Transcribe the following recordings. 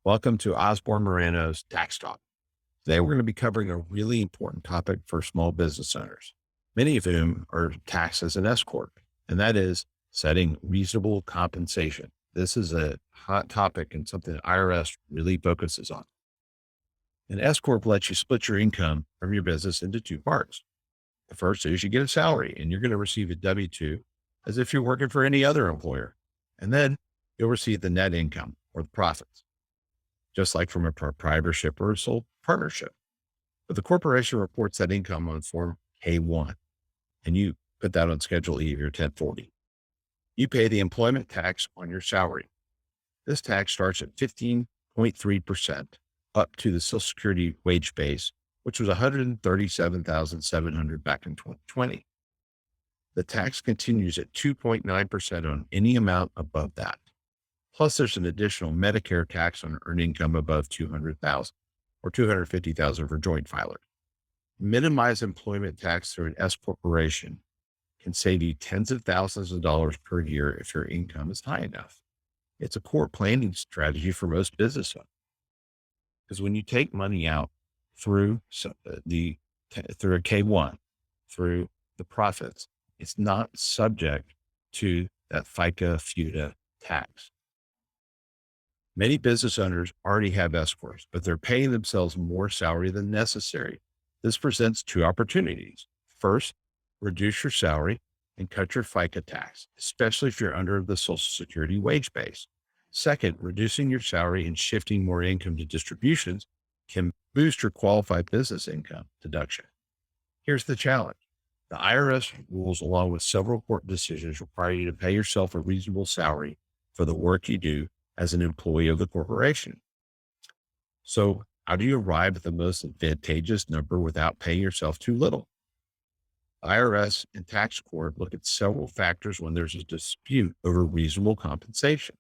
Welcome to Osborne Morano's Tax Talk. Today, we're going to be covering a really important topic for small business owners, many of whom are taxed as an S Corp, and that is setting reasonable compensation. This is a hot topic and something that IRS really focuses on. An S Corp lets you split your income from your business into two parts. The first is you get a salary and you're going to receive a W 2 as if you're working for any other employer. And then you'll receive the net income or the profits, just like from a proprietorship or a sole partnership. But the corporation reports that income on Form K1, and you put that on Schedule E of your 1040. You pay the employment tax on your salary. This tax starts at 15.3% up to the Social Security wage base, which was 137,700 back in 2020. The tax continues at 2.9% on any amount above that. Plus, there's an additional Medicare tax on earned income above 200,000 or 250,000 for joint filers. Minimize employment tax through an S corporation can save you tens of thousands of dollars per year if your income is high enough. It's a core planning strategy for most business owners, because when you take money out through through a K1, through the profits, it's not subject to that FICA FUTA tax. Many business owners already have S corps, but they're paying themselves more salary than necessary. This presents two opportunities. First, reduce your salary and cut your FICA tax, especially if you're under the Social Security wage base. Second, reducing your salary and shifting more income to distributions can boost your qualified business income deduction. Here's the challenge. The IRS rules, along with several court decisions, require you to pay yourself a reasonable salary for the work you do as an employee of the corporation. So how do you arrive at the most advantageous number without paying yourself too little? IRS and tax court look at several factors when there's a dispute over reasonable compensation.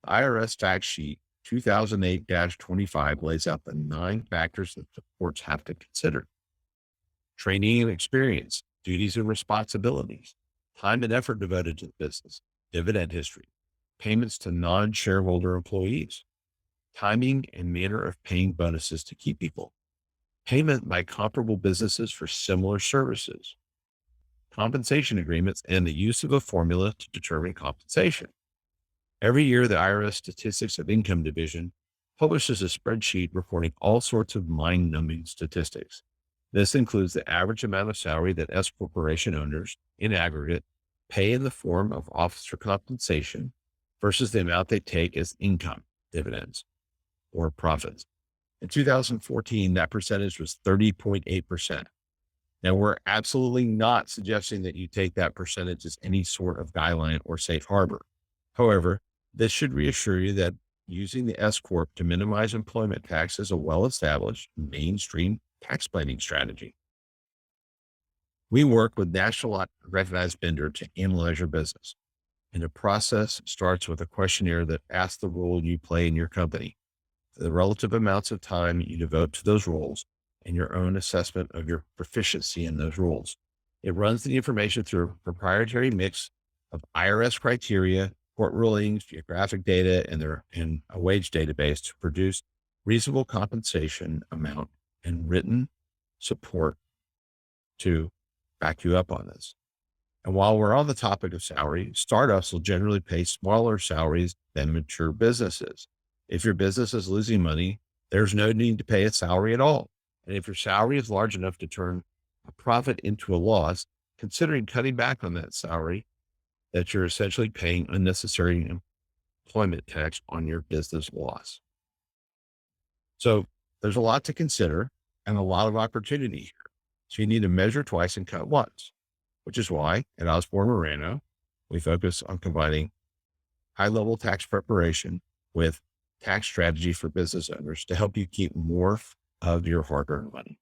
The IRS fact sheet 2008-25 lays out the 9 factors that the courts have to consider: training and experience, duties and responsibilities, time and effort devoted to the business, dividend history, payments to non-shareholder employees, timing and manner of paying bonuses to key people, payment by comparable businesses for similar services, compensation agreements, and the use of a formula to determine compensation. Every year, the IRS Statistics of Income Division publishes a spreadsheet reporting all sorts of mind-numbing statistics. This includes the average amount of salary that S corporation owners in aggregate pay in the form of officer compensation versus the amount they take as income, dividends, or profits. In 2014, that percentage was 30.8%. Now, we're absolutely not suggesting that you take that percentage as any sort of guideline or safe harbor. However, this should reassure you that using the S Corp to minimize employment tax is a well-established mainstream tax planning strategy. We work with national recognized vendor to analyze your business. And the process starts with a questionnaire that asks the role you play in your company, the relative amounts of time you devote to those roles, and your own assessment of your proficiency in those roles. It runs the information through a proprietary mix of IRS criteria, court rulings, geographic data, and a wage database to produce reasonable compensation amount and written support to back you up on this. And while we're on the topic of salary, startups will generally pay smaller salaries than mature businesses. If your business is losing money, there's no need to pay a salary at all. And if your salary is large enough to turn a profit into a loss, considering cutting back on that salary, that you're essentially paying unnecessary employment tax on your business loss. So there's a lot to consider and a lot of opportunity here. So you need to measure twice and cut once, which is why at Osborne Morano, we focus on combining high-level tax preparation with tax strategy for business owners to help you keep more of your hard-earned money.